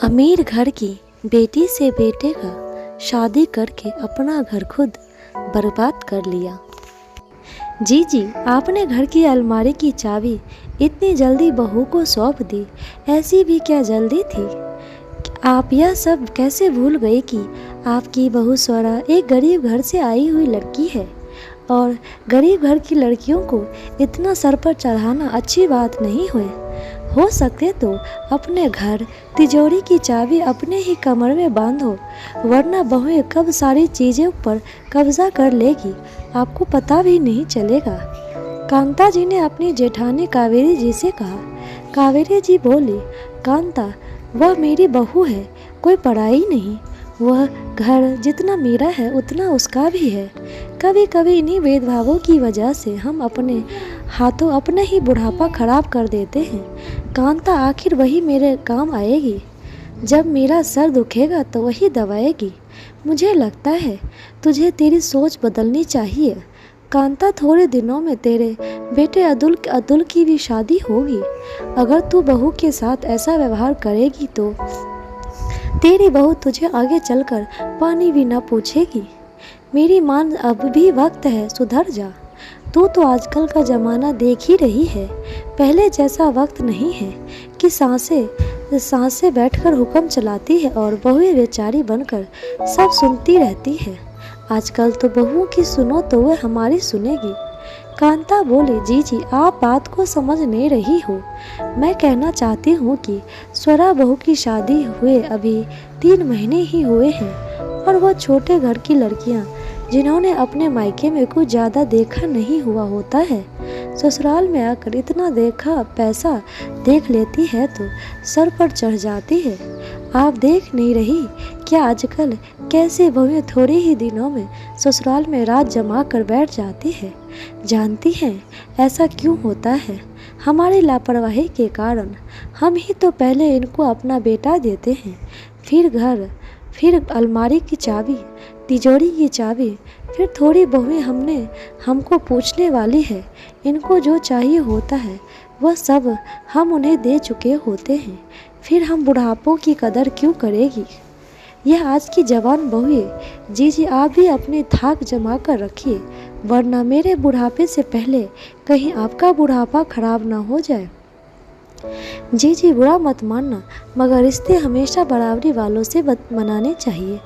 अमीर घर की बेटी से बेटे का शादी करके अपना घर खुद बर्बाद कर लिया। जी जी, आपने घर की अलमारी की चाबी इतनी जल्दी बहू को सौंप दी, ऐसी भी क्या जल्दी थी? आप यह सब कैसे भूल गए कि आपकी बहू स्वरा एक गरीब घर से आई हुई लड़की है और गरीब घर की लड़कियों को इतना सर पर चढ़ाना अच्छी बात नहीं हुई। हो सके तो अपने घर तिजोरी की चाबी अपने ही कमर में बांधो, वरना बहुएं कब सारी चीज़ों पर कब्जा कर लेगी, आपको पता भी नहीं चलेगा। कांता जी ने अपनी जेठानी कावेरी जी से कहा। कावेरी जी बोली, कांता, वह मेरी बहू है, कोई पराई नहीं। वह घर जितना मेरा है उतना उसका भी है। कभी कभी इन्हीं भेदभावों की वजह से हम अपने हाथों अपने ही बुढ़ापा खराब कर देते हैं। कांता, आखिर वही मेरे काम आएगी। जब मेरा सर दुखेगा तो वही दबाएगी। मुझे लगता है तुझे तेरी सोच बदलनी चाहिए। कांता, थोड़े दिनों में तेरे बेटे अतुल की भी शादी होगी। अगर तू बहू के साथ ऐसा व्यवहार करेगी तो तेरी बहू तुझे आगे चलकर पानी भी ना पूछेगी। मेरी मान, अब भी वक्त है, सुधर जा। तू तो आजकल का ज़माना देख ही रही है, पहले जैसा वक्त नहीं है कि सांसें बैठकर हुक्म चलाती है और बहुएं बेचारी बनकर सब सुनती रहती है। आजकल तो बहुओं की सुनो तो वह हमारी सुनेगी। कांता बोली, जी जी, आप बात को समझ नहीं रही हो। मैं कहना चाहती हूँ कि स्वरा बहू की शादी हुए अभी 3 महीने ही हुए हैं और वह छोटे घर की लड़कियाँ जिन्होंने अपने मायके में कुछ ज़्यादा देखा नहीं हुआ होता है, ससुराल में आकर इतना देखा पैसा देख लेती है तो सर पर चढ़ जाती है। आप देख नहीं रही क्या आजकल कैसे बहुएं थोड़े ही दिनों में ससुराल में रात जमा कर बैठ जाती है? जानती हैं ऐसा क्यों होता है? हमारी लापरवाही के कारण। हम ही तो पहले इनको अपना बेटा देते हैं, फिर घर, फिर अलमारी की चाबी, तिजोरी की चाबी, फिर थोड़ी बहुएं हमको पूछने वाली है। इनको जो चाहिए होता है वह सब हम उन्हें दे चुके होते हैं, फिर हम बुढ़ापों की कदर क्यों करेगी? यह आज की जवान बहुएं। जी जी, आप भी अपनी थाक जमा कर रखिए, वरना मेरे बुढ़ापे से पहले कहीं आपका बुढ़ापा खराब ना हो जाए। जी जी, बुरा मत मानना, मगर रिश्ते हमेशा बराबरी वालों से मनाने चाहिए।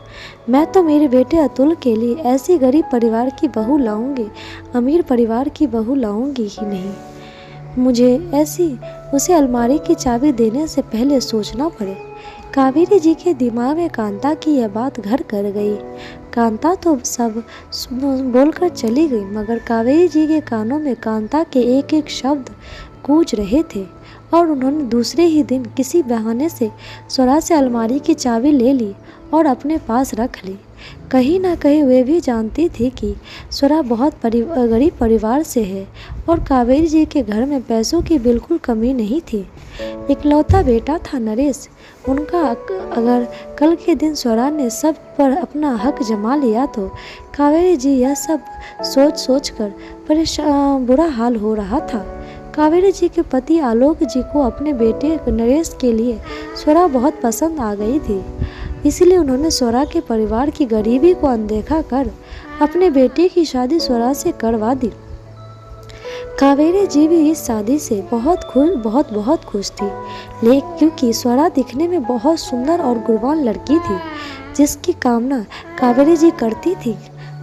मैं तो मेरे बेटे अतुल के लिए ऐसी गरीब परिवार की बहू लाऊंगी, अमीर परिवार की बहू लाऊंगी ही नहीं। मुझे ऐसी उसे अलमारी की चाबी देने से पहले सोचना पड़े। कावेरी जी के दिमाग में कांता की यह बात घर कर गई। कांता तो सब बोलकर चली गई, मगर कावेरी जी के कानों में कांता के एक एक शब्द गूंज रहे थे और उन्होंने दूसरे ही दिन किसी बहाने से स्वरा से अलमारी की चाबी ले ली और अपने पास रख ली। कहीं ना कहीं वे भी जानती थी कि स्वरा बहुत गरीब परिवार से है और कावेरी जी के घर में पैसों की बिल्कुल कमी नहीं थी। इकलौता बेटा था नरेश उनका। अगर कल के दिन स्वरा ने सब पर अपना हक जमा लिया तो कावेरी जी यह सब सोच कर बुरा हाल हो रहा था। कावेरी जी के पति आलोक जी को अपने बेटे नरेश के लिए स्वरा बहुत पसंद आ गई थी, इसलिए उन्होंने स्वरा के परिवार की गरीबी को अनदेखा कर अपने बेटे की शादी स्वरा से करवा दी। कावेरी जी भी इस शादी से बहुत खुश थी, लेकिन क्योंकि स्वरा दिखने में बहुत सुंदर और गुणवान लड़की थी जिसकी कामना कावेरी जी करती थी।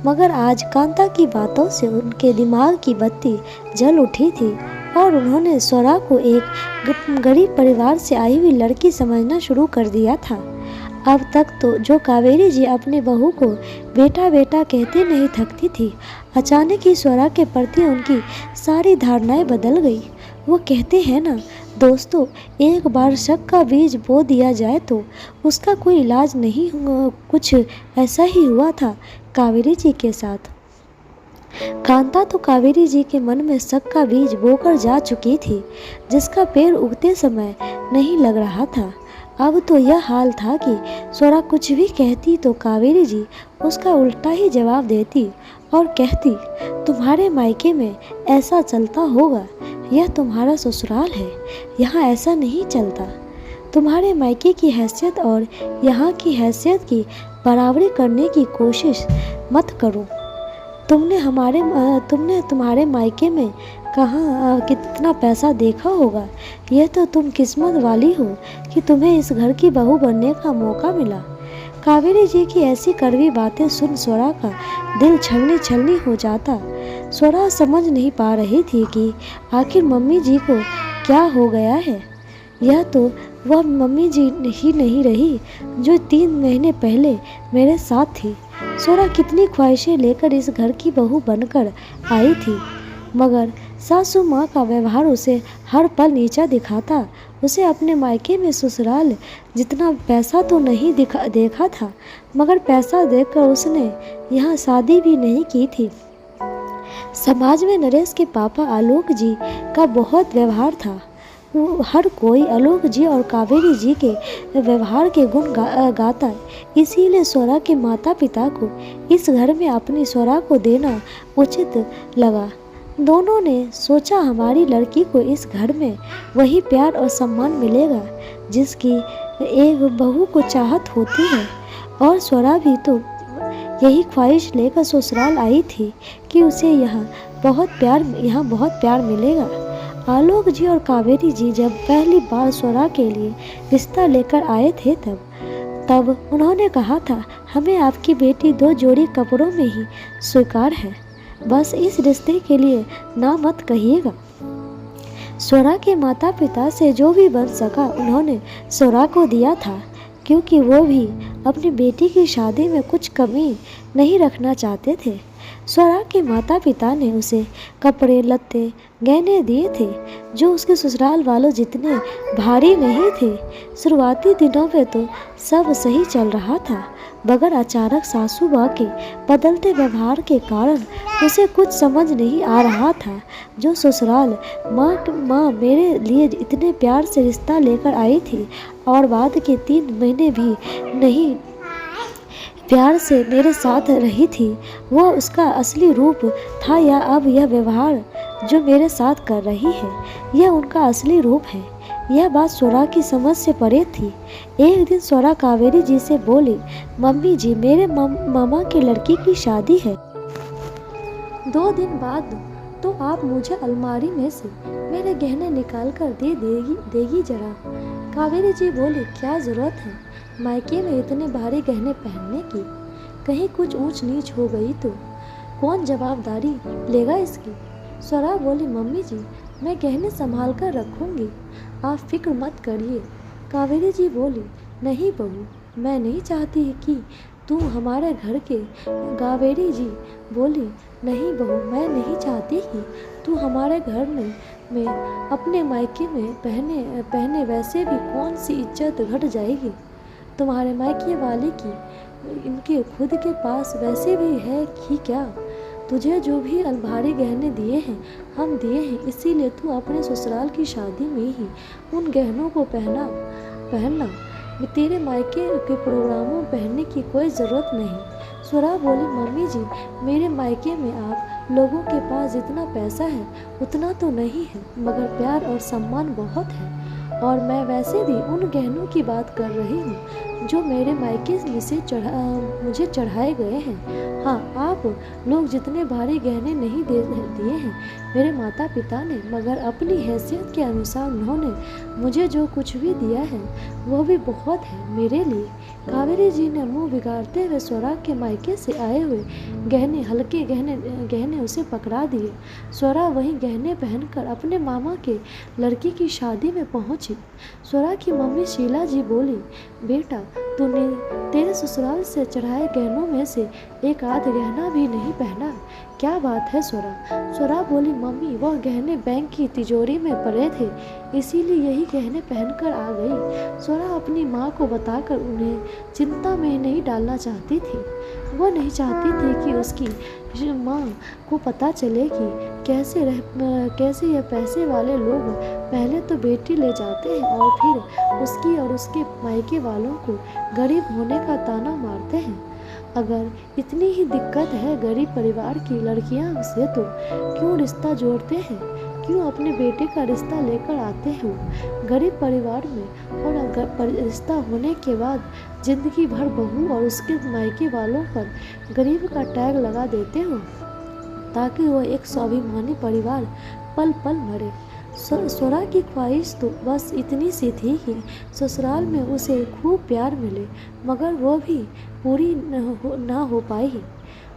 मगर आज कांता की बातों से उनके दिमाग की बत्ती जल उठी थी और उन्होंने स्वरा को एक गरीब परिवार से आई हुई लड़की समझना शुरू कर दिया था। अब तक तो जो कावेरी जी अपने बहू को बेटा बेटा कहते नहीं थकती थी, अचानक ही स्वरा के प्रति उनकी सारी धारणाएं बदल गई। वो कहते हैं ना दोस्तों, एक बार शक का बीज बो दिया जाए तो उसका कोई इलाज नहीं होगा। कुछ ऐसा ही हुआ था कावेरी जी के साथ। कांता तो कावेरी जी के मन में शक का बीज बोकर जा चुकी थी, जिसका पेड़ उगते समय नहीं लग रहा था। अब तो यह हाल था कि स्वरा कुछ भी कहती तो कावेरी जी उसका उल्टा ही जवाब देती और कहती, तुम्हारे मायके में ऐसा चलता होगा, यह तुम्हारा ससुराल है, यहाँ ऐसा नहीं चलता। तुम्हारे मायके की हैसियत और यहाँ की हैसियत की बराबरी करने की कोशिश मत करो। तुमने तुम्हारे मायके में कहाँ कितना पैसा देखा होगा। यह तो तुम किस्मत वाली हो कि तुम्हें इस घर की बहू बनने का मौका मिला। कावेरी जी की ऐसी कड़वी बातें सुन स्वरा का दिल छलनी छलनी हो जाता। स्वरा समझ नहीं पा रही थी कि आखिर मम्मी जी को क्या हो गया है। यह तो वह मम्मी जी ही नहीं रही जो 3 महीने पहले मेरे साथ थी। स्वरा कितनी ख्वाहिशें लेकर इस घर की बहू बनकर आई थी, मगर सासू माँ का व्यवहार उसे हर पल नीचा दिखाता। उसे अपने मायके में ससुराल जितना पैसा तो नहीं देखा था, मगर पैसा देखकर उसने यहाँ शादी भी नहीं की थी। समाज में नरेश के पापा आलोक जी का बहुत व्यवहार था। हर कोई आलोक जी और कावेरी जी के व्यवहार के गुण गाता। इसीलिए स्वरा के माता पिता को इस घर में अपनी स्वरा को देना उचित लगा। दोनों ने सोचा हमारी लड़की को इस घर में वही प्यार और सम्मान मिलेगा जिसकी एक बहू को चाहत होती है। और स्वरा भी तो यही ख्वाहिश लेकर ससुराल आई थी कि उसे यहाँ बहुत प्यार मिलेगा। आलोक जी और कावेरी जी जब पहली बार स्वरा के लिए रिश्ता लेकर आए थे तब उन्होंने कहा था, हमें आपकी बेटी 2 जोड़ी कपड़ों में ही स्वीकार है, बस इस रिश्ते के लिए ना मत कहिएगा। स्वरा के माता पिता से जो भी बन सका उन्होंने स्वरा को दिया था, क्योंकि वो भी अपनी बेटी की शादी में कुछ कमी नहीं रखना चाहते थे। स्वरा के माता पिता ने उसे कपड़े लत्ते गहने दिए थे जो उसके ससुराल वालों जितने भारी नहीं थे। शुरुआती दिनों में तो सब सही चल रहा था, मगर अचानक सासू माँ के बदलते व्यवहार के कारण उसे कुछ समझ नहीं आ रहा था। जो ससुराल माँ मेरे लिए इतने प्यार से रिश्ता लेकर आई थी और बाद के 3 महीने भी नहीं प्यार से मेरे साथ रही थी, वो उसका असली रूप था या अब यह व्यवहार जो मेरे साथ कर रही है यह उनका असली रूप है। यह बात स्वरा की समझ से परे थी। एक दिन स्वरा कावेरी जी से बोली, मम्मी जी मेरे मामा की लड़की की शादी है, 2 दिन बाद तो आप मुझे अलमारी में से मेरे गहने निकाल कर देगी जरा। कावेरी जी बोली, क्या ज़रूरत है मायके में इतने भारी गहने पहनने की, कहीं कुछ ऊंच नीच हो गई तो कौन जवाबदारी लेगा इसकी। स्वरा बोली, मम्मी जी मैं गहने संभाल कर रखूँगी, आप फिक्र मत करिए। कावेरी जी बोली, नहीं बहू मैं नहीं चाहती कि तू हमारे घर के। कावेरी जी बोली, नहीं बहू मैं नहीं चाहती कि तू हमारे घर में अपने मायके में पहने वैसे भी कौन सी इज्जत घट जाएगी तुम्हारे मायके वाले की, इनके खुद के पास वैसे भी है कि क्या। तुझे जो भी अलमारी गहने दिए हैं हम दिए हैं, इसीलिए तू अपने ससुराल की शादी में ही उन गहनों को पहनना, तेरे मायके के प्रोग्रामों में पहनने की कोई ज़रूरत नहीं। स्वरा बोली, मम्मी जी मेरे मायके में आप लोगों के पास जितना पैसा है उतना तो नहीं है, मगर प्यार और सम्मान बहुत है। और मैं वैसे भी उन गहनों की बात कर रही हूँ जो मेरे मायके मुझे चढ़ाए गए हैं। हाँ आप लोग जितने भारी गहने नहीं दिए हैं मेरे माता पिता ने, मगर अपनी हैसियत के अनुसार उन्होंने मुझे जो कुछ भी दिया है वो भी बहुत है मेरे लिए। कावेरी जी ने मुंह बिगाड़ते हुए स्वरा के मायके से आए हुए हल्के गहने उसे पकड़ा दिए। स्वरा वही गहने पहनकर अपने मामा के लड़की की शादी में पहुंची। स्वरा की मम्मी शीला जी बोली, बेटा तूने तेरे ससुराल से चढ़ाए गहनों में से एक आध गहना भी नहीं पहना, क्या बात है स्वरा। स्वरा बोली, मम्मी वह गहने बैंक की तिजोरी में पड़े थे, इसीलिए यही गहने पहनकर आ गई। स्वरा अपनी माँ को बताकर उन्हें चिंता में नहीं डालना चाहती थी। वह नहीं चाहती थी कि उसकी माँ को पता चले कि कैसे यह पैसे वाले लोग पहले तो बेटी ले जाते हैं और फिर उसकी और उसके मायके वालों को गरीब होने का ताना मारते हैं। अगर इतनी ही दिक्कत है गरीब परिवार की लड़कियां से तो क्यों रिश्ता जोड़ते हैं, लड़कियों अपने बेटे का रिश्ता लेकर आते हो गरीब परिवार में, और रिश्ता होने के बाद जिंदगी भर बहू और उसके मायके वालों पर गरीब का टैग लगा देते हो ताकि वो एक स्वाभिमानी परिवार पल पल मरे। स्वरा की ख्वाहिश तो बस इतनी सी थी कि ससुराल में उसे खूब प्यार मिले, मगर वो भी पूरी ना हो पाई।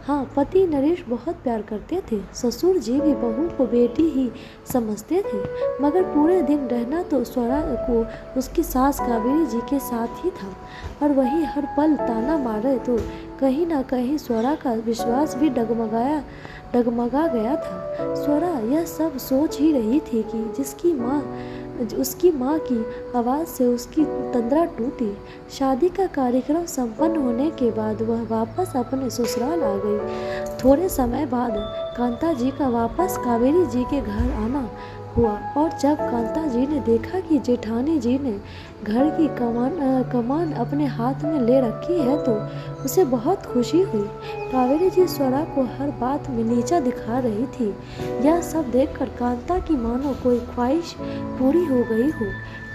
हाँ, पति नरेश बहुत प्यार करते थे, ससुर जी भी बहू को बेटी ही समझते थे, मगर पूरे दिन रहना तो स्वरा को उसकी सास कावेरी जी के साथ ही था, और वही हर पल ताना मारे तो कहीं ना कहीं स्वरा का विश्वास भी डगमगा गया था। स्वरा यह सब सोच ही रही थी कि उसकी माँ की आवाज़ से उसकी तंद्रा टूटी। शादी का कार्यक्रम संपन्न होने के बाद वह वापस अपने ससुराल आ गई। थोड़े समय बाद कांता जी का वापस कावेरी जी के घर आना हुआ, और जब कांता जी ने देखा कि जेठानी जी ने घर की कमान अपने हाथ में ले रखी है तो उसे बहुत खुशी हुई। कावेरी जी स्वरा को हर बात में नीचा दिखा रही थी। यह सब देखकर कांता की मानो कोई ख्वाहिश पूरी हो गई हो,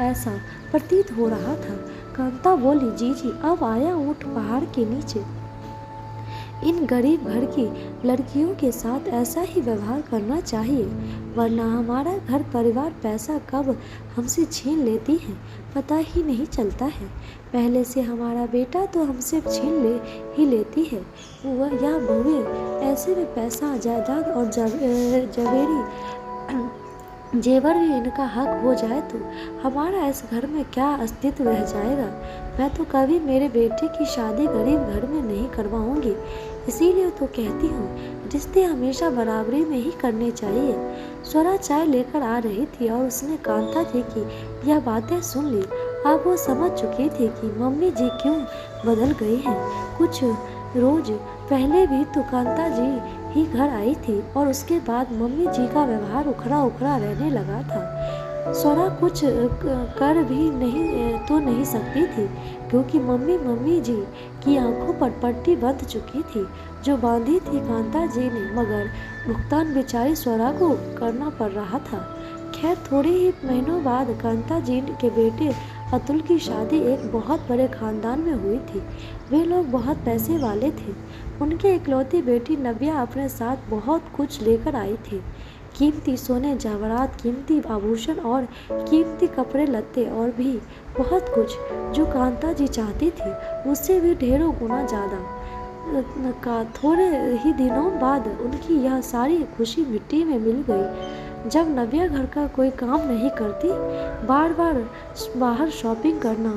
ऐसा प्रतीत हो रहा था। कांता बोली, जी अब आया ऊँट पहाड़ के नीचे। इन गरीब घर की लड़कियों के साथ ऐसा ही व्यवहार करना चाहिए, वरना हमारा घर परिवार पैसा कब हमसे छीन लेती है पता ही नहीं चलता है। पहले से हमारा बेटा तो हमसे छीन ही लेती है, वह या बहुएं। ऐसे में पैसा, जायदाद और जेवर भी इनका हक हो जाए तो हमारा इस घर में क्या अस्तित्व रह जाएगा। मैं तो कभी मेरे बेटे की शादी गरीब घर में नहीं करवाऊंगी। इसीलिए तो कहती हूँ, रिश्ते हमेशा बराबरी में ही करने चाहिए। स्वरा चाय लेकर आ रही थी और उसने कांता जी की यह बातें सुन ली। अब वो समझ चुकी थी कि मम्मी जी क्यों बदल गई हैं। कुछ रोज पहले भी तो कांता जी ही घर आई थी, और उसके बाद मम्मी जी का व्यवहार उखड़ा रहने लगा था। स्वरा कुछ कर भी नहीं सकती थी, क्योंकि मम्मी जी की आंखों पर पट्टी बंध चुकी थी जो बांधी थी कांता जी ने, मगर भुगतान बेचारी स्वरा को करना पड़ रहा था। खैर, थोड़े ही महीनों बाद कांता जी के बेटे अतुल की शादी एक बहुत बड़े खानदान में हुई थी। वे लोग बहुत पैसे वाले थे। उनके इकलौती बेटी नव्या अपने साथ बहुत कुछ लेकर आई थी। कीमती सोने जवाहरात, कीमती आभूषण और कीमती कपड़े लत्ते, और भी बहुत कुछ जो कांता जी चाहती थी, उससे भी ढेरों गुना ज़्यादा। थोड़े ही दिनों बाद उनकी यह सारी खुशी मिट्टी में मिल गई। जब नव्या घर का कोई काम नहीं करती, बार बाहर शॉपिंग करना,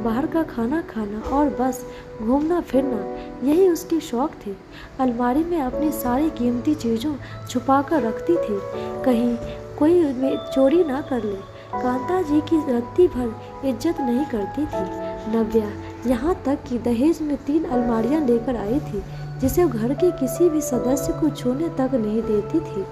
बाहर का खाना खाना और बस घूमना फिरना, यही उसके शौक थे। अलमारी में अपनी सारी कीमती चीज़ों छुपा कर रखती थी, कहीं कोई चोरी ना कर ले। कांता जी की रत्ती भर इज्जत नहीं करती थी नव्या, यहाँ तक कि दहेज में 3 अलमारियाँ लेकर आई थी, जिसे घर के किसी भी सदस्य को छूने तक नहीं देती थी।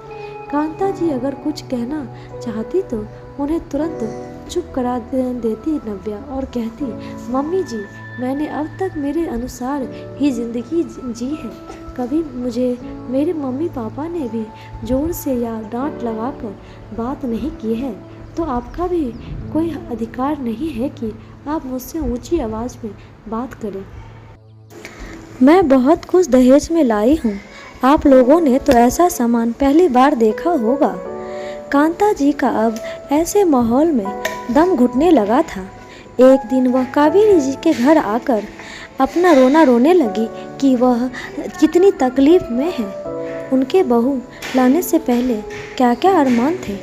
कांता जी अगर कुछ कहना चाहती तो उन्हें तुरंत चुप करा देती नव्या, और कहती, मम्मी जी, मैंने अब तक मेरे अनुसार ही ज़िंदगी जी है। कभी मुझे मेरे मम्मी पापा ने भी जोर से या डांट लगाकर बात नहीं की है, तो आपका भी कोई अधिकार नहीं है कि आप मुझसे ऊंची आवाज़ में बात करें। मैं बहुत कुछ दहेज में लाई हूँ, आप लोगों ने तो ऐसा सामान पहली बार देखा होगा। कांता जी का अब ऐसे माहौल में दम घुटने लगा था। एक दिन वह कावेरी जी के घर आकर अपना रोना रोने लगी कि वह कितनी तकलीफ में है। उनके बहू लाने से पहले क्या क्या अरमान थे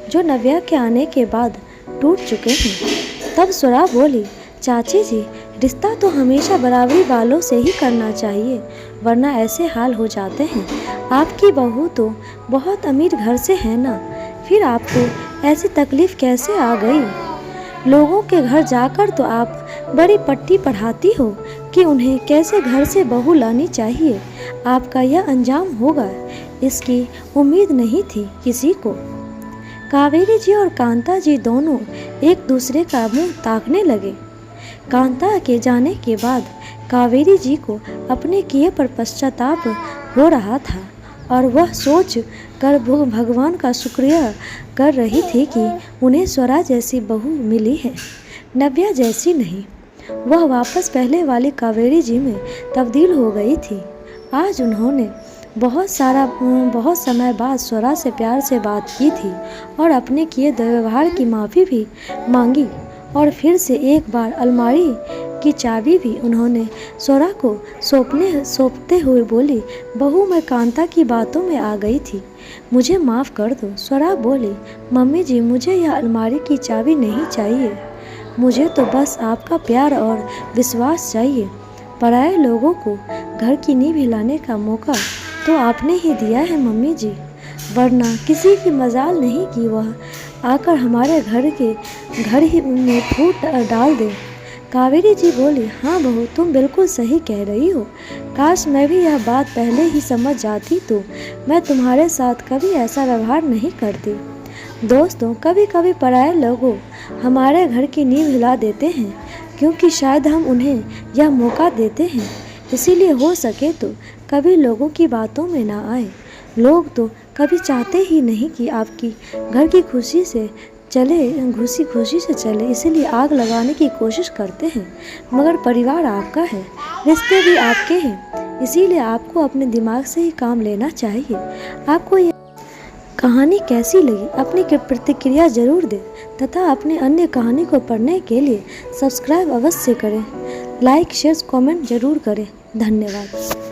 जो नव्या के आने के बाद टूट चुके हैं। तब स्वरा बोली, चाची जी, रिश्ता तो हमेशा बराबरी वालों से ही करना चाहिए, वरना ऐसे हाल हो जाते हैं। आपकी बहू तो बहुत अमीर घर से है ना, फिर आपको ऐसी तकलीफ कैसे आ गई? लोगों के घर जाकर तो आप बड़ी पट्टी पढ़ाती हो कि उन्हें कैसे घर से बहू लानी चाहिए। आपका यह अंजाम होगा, इसकी उम्मीद नहीं थी किसी को। कावेरी जी और कांता जी दोनों एक दूसरे का मुंह ताकने लगे। कांता के जाने के बाद कावेरी जी को अपने किए पर पश्चाताप हो रहा था। और वह सोच कर वो भगवान का शुक्रिया कर रही थी कि उन्हें स्वरा जैसी बहू मिली है, नव्या जैसी नहीं। वह वापस पहले वाली कावेरी जी में तब्दील हो गई थी। आज उन्होंने बहुत समय बाद स्वरा से प्यार से बात की थी और अपने किए दुर्व्यवहार की माफ़ी भी मांगी, और फिर से एक बार अलमारी की चाबी भी उन्होंने स्वरा को सौंपते हुए बोली, बहू मैं कांता की बातों में आ गई थी, मुझे माफ़ कर दो। स्वरा बोली, मम्मी जी मुझे यह अलमारी की चाबी नहीं चाहिए, मुझे तो बस आपका प्यार और विश्वास चाहिए। पराए लोगों को घर की नींव हिलाने का मौका तो आपने ही दिया है मम्मी जी, वरना किसी की मजाल नहीं कि वह आकर हमारे घर ही में फूट डाल दे। कावेरी जी बोली, हाँ बहू तुम बिल्कुल सही कह रही हो, काश मैं भी यह बात पहले ही समझ जाती तो मैं तुम्हारे साथ कभी ऐसा व्यवहार नहीं करती। दोस्तों, कभी कभी पराये लोग हमारे घर की नींव हिला देते हैं क्योंकि शायद हम उन्हें यह मौका देते हैं, इसीलिए हो सके तो कभी लोगों की बातों में ना आए। लोग तो कभी चाहते ही नहीं कि आपकी घर की खुशी से चले, इसीलिए आग लगाने की कोशिश करते हैं, मगर परिवार आपका है, रिश्ते भी आपके हैं, इसीलिए आपको अपने दिमाग से ही काम लेना चाहिए। आपको ये कहानी कैसी लगी अपनी प्रतिक्रिया जरूर दें तथा अपनी अन्य कहानी को पढ़ने के लिए सब्सक्राइब अवश्य करें, लाइक शेयर कमेंट जरूर करें। धन्यवाद।